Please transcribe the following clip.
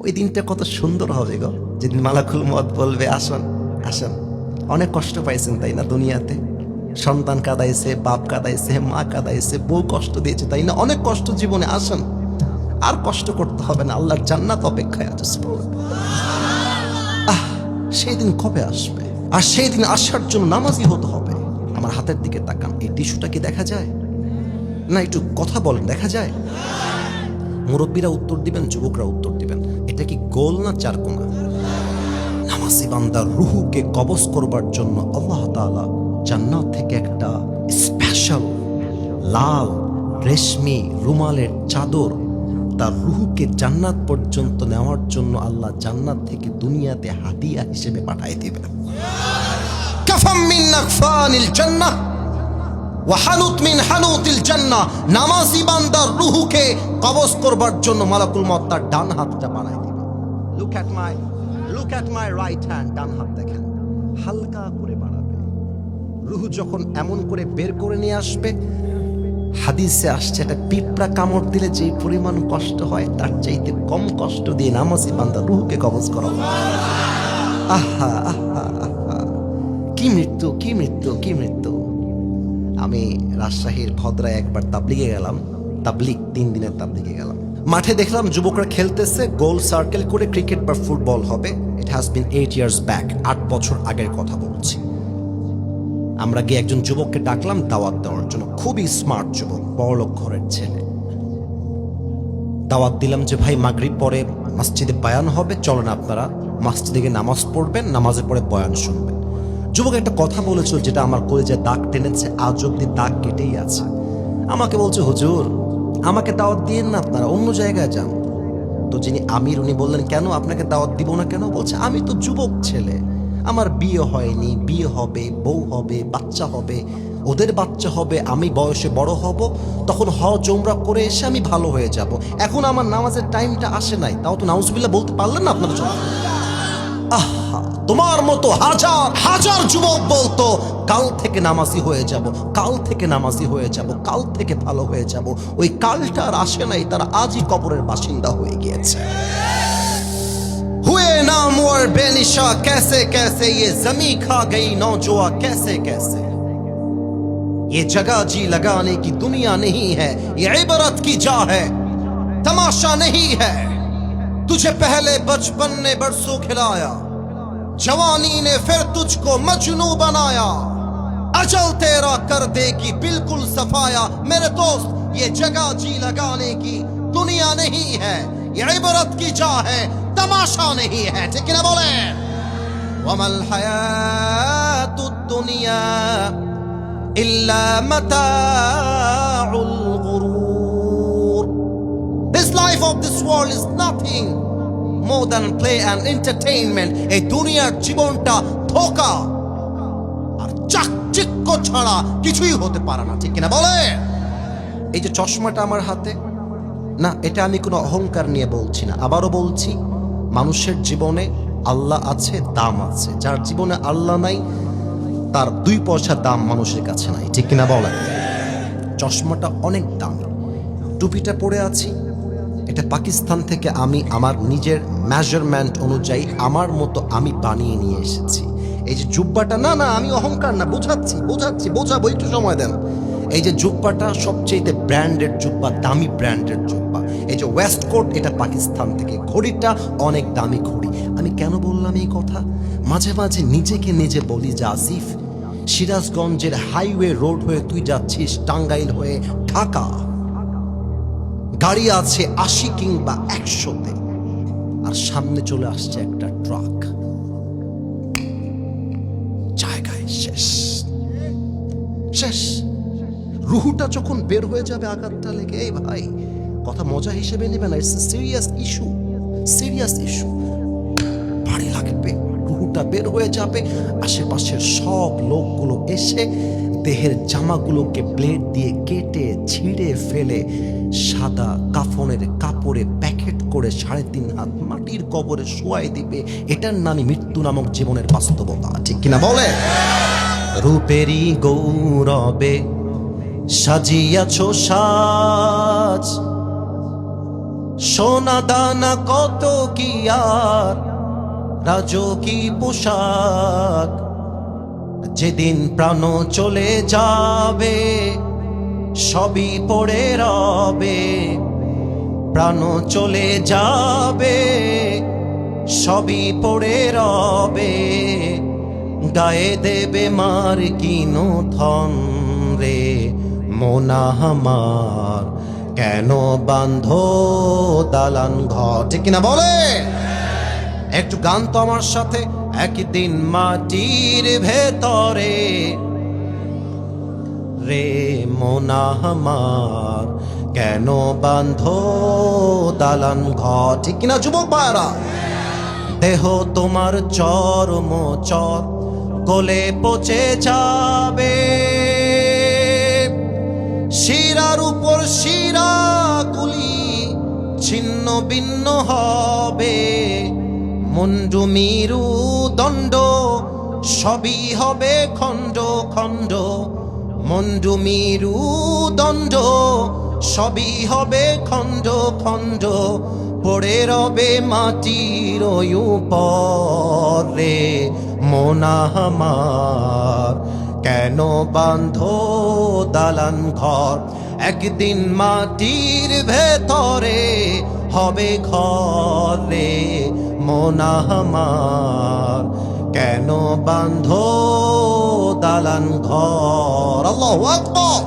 ওই দিনটা কত সুন্দর হবে গো, যেদিন মালাকুল মউত বলবে আসুন আসুন। অনেক কষ্ট পাইছেন তাই না দুনিয়াতে? সন্তান কাঁদাইছে, বাপ কাঁদাইছে, মা কাঁদাইছে, বউ কষ্ট দিয়েছে তাই না? অনেক কষ্ট জীবনে, আসুন আর কষ্ট করতে হবে না, আল্লাহর জান্নাত অপেক্ষায় আছে। সেই দিন কবে আসবে? আর সেই দিন আসার জন্য নামাজি হতে হবে। আমার হাতের দিকে তাকান, এই টিস্যুটা কি দেখা যায় না? একটু কথা বলেন, দেখা যায়? মুরব্বীরা উত্তর দিবেন, যুবকরা উত্তর দিবেন। এটা কি গোল না চারকোনা? নামাজি বান্দার রুহুকে কবজ করবার জন্য আল্লাহ তাআলা জান্নাত থেকে একটা স্পেশাল লাল রেশমি রুমালের চাদর তার রুহুকে জান্নাত পর্যন্ত নেওয়ার জন্য আল্লাহ জান্নাত থেকে দুনিয়াতে হাদিয়া হিসেবে পাঠাই দিবেন। কাফাম মিন নাকফানিল জান্নাহ ওয়া হানুত মিন হানুতিল জান্নাহ। নামাজি বান্দার রুহুকে কবজ করবার জন্য মালাকুল মউত তার ডান হাতটা বাড়াই দিবে। Look at my right hand. ডান হাত দেখেন, হালকা করে বাড়াবে। রুহু যখন এমন করে বের করে নিয়ে আসবে, হাদিসে আসছে একটা পিঁপড়া কামড় দিলে যে পরিমাণ কষ্ট হয় তার চাইতে কম কষ্ট দিয়ে নামাজি বান্দা রুহুকে কবজ করা। আহা আহা আহা, কি মৃত্যু, কি মৃত্যু, কি মৃত্যু। আমি রাজশাহীর ভদ্রায় একবার তাবলিগে গেলাম, তাবলিগ 3 দিনের তাবলিগে গেলাম। মাঠে দেখলাম যুবকরা খেলতেছে, গোল সার্কেল করে ক্রিকেট বা ফুটবল হবে। It has been 8 years back, 8 বছর আগের কথা বলছি। আমরা গিয়ে একজন যুবককে ডাকলাম দাওয়াত দেওয়ার জন্য, খুবই স্মার্ট যুবক, বড়লোক ঘরের ছেলে। দাওয়াত দিলাম যে ভাই মাগরিব পরে মসজিদে বয়ান হবে, চলেন আপনারা মসজিদে গিয়ে নামাজ পড়বেন, নামাজের পরে বয়ান শুনবেন। যুবক একটা কথা বলেছিল যেটা আমার কলিজায় দাগ টেনেছে, আজ অব্দি দাগ কেটেই আছে। আমাকে বলছে হুজুর আমাকে দাওয়াত দিয়েন না, আপনারা অন্য জায়গায় যান। তো যিনি আমির উনি বললেন কেন আপনাকে দাওয়াত দিব না কেন? বলছে আমি তো যুবক ছেলে, আমার বিয়ে হয়নি, বিয়ে হবে, বউ হবে, বাচ্চা হবে, ওদের বাচ্চা হবে, আমি বয়সে বড় হব, তখন হজ উমরা করে এসে আমি ভালো হয়ে যাব। এখন আমার নামাজের টাইমটা আসে নাই, তাও তো নাউজুবিল্লাহ বলতে পারলেন না আপনারা জন্য? আহা, তোমার মতো হাজার হাজার যুবক বলতো কাল থেকে নামাজি হয়ে যাব, কাল থেকে নামাজি হয়ে যাব, কাল থেকে ভালো হয়ে যাব। ওই কালটা আর আসে নাই, তারা আজই কবরের বাসিন্দা হয়ে গিয়েছে। हुए नामवर बेनिशा कैसे कैसे, ये जमी खा गई नौजवा कैसे कैसे। ये जगह जी लगाने की दुनिया नहीं है, ये इबरत की जा है, तमाशा नहीं है। तुझे पहले बचपन ने बरसों खिलाया, जवानी ने फिर तुझको मजनू बनाया, अजल तेरा कर देगी बिल्कुल सफाया। मेरे दोस्त ये जगह जी लगाने की दुनिया नहीं है, ये इबरत की जा है, तमाशा नहीं है। ठीक है ना बोले? वमल हयातुद दुनिया इल्ला मताउल गुरूर। This life of this world is nothing more than play and entertainment. এই দুনিয়ার জীবনটা ধোঁকা আর চাকচিক্য ছাড়া কিছুই হতে পারে না। ঠিক না বলে? এই যে চশমাটা আমার হাতে, না এটা আমি কোনো অহংকার নিয়ে বলছি না, আবারও বলছি, মানুষের জীবনে আল্লাহ আছে, দাম আছে। যার জীবনে আল্লাহ নাই তার 2 পয়সা দাম মানুষের কাছে নাই। ঠিক কিনা বলেন? চশমাটা অনেক দামি, টুপিটা পরে আছি, এটা পাকিস্তান থেকে আমি আমার নিজের মেজারমেন্ট অনুযায়ী আমার মতো আমি বানিয়ে নিয়ে এসেছি। এই যে জুব্বাটা, না না আমি অহংকার না, বোঝাবো, একটু সময় দেন। এই যে জুব্বাটা সবচেয়ে ব্র্যান্ডেড জুব্বা, দামি ব্র্যান্ডের জুব্বা। এই যে ওয়েস্ট কোট, এটা পাকিস্তান থেকে। ঘড়িটা অনেক দামি ঘড়ি। আমি কেন বললাম এই কথা? মাঝে মাঝে নিজেকে নিজে বলি যে আসিফ, সিরাজগঞ্জের হাইওয়ে রোড হয়ে তুই যাচ্ছিস টাঙ্গাইল হয়ে ঢাকা, গাড়ি আছে 80 কিংবা 100-তে, আর সামনে চলে আসছে একটা ট্রাক, জায়গায় শেষ শেষ। রুহুটা যখন বের হয়ে যাবে আঘাতটা লেগে, এই ভাই কথা মজা হিসেবে নেবে না, it's serious issue, serious issue. ভারী লাগবে, রুহুটা বের হয়ে যাবে, আশেপাশের সব লোকগুলো এসে দেহের জামাগুলোকে ব্লেড দিয়ে কেটে ছিঁড়ে ফেলে সাদা কাফনের কাপড়ে প্যাকেট করে 3.5 হাত মাটির কবরে শোয়াই দিবে। এটার নামই মৃত্যু নামক জীবনের বাস্তবতা। ঠিক কিনা বলে? রূপেরই গৌরবে সাজিয়াছো সাজ, সোনা দানা কত কি আর রাজকী পোশাক, যেদিন প্রাণ চলে যাবে সবই পড়ে রবে। প্রাণ চলে যাবে সবই পড়ে রবে, গায়ে দেবে মার কিনো ধন রে মোনা আমার, কেন বাঁধো দালান ঘর? ঠিক কিনা বলে? একটু গান তো আমার সাথে। একদিন মাটির ভেতরে রে মোনা আমার, কেন বাঁধো দালান ঘর? ঠিক কিনা যুবক ভাইরা? দেহ তোমার চরম চর গলে পচে যাবে, শিরার উপর শিরা গুলি ছিন্ন ভিন্ন হবে, মুন্ডু মিরু দণ্ড সবই হবে খণ্ড খণ্ড, মুন্ডু মিরু দণ্ড সবই হবে খণ্ড খণ্ড, পড়ে রবে মাটির উপরে মোনা আমার, কেন বাঁধো দালান ঘর? একদিন মাটির ভেতরে হবে ঘর রে মোনা আমার, কেন বাঁধো দালান ঘর? আল্লাহু আকবার।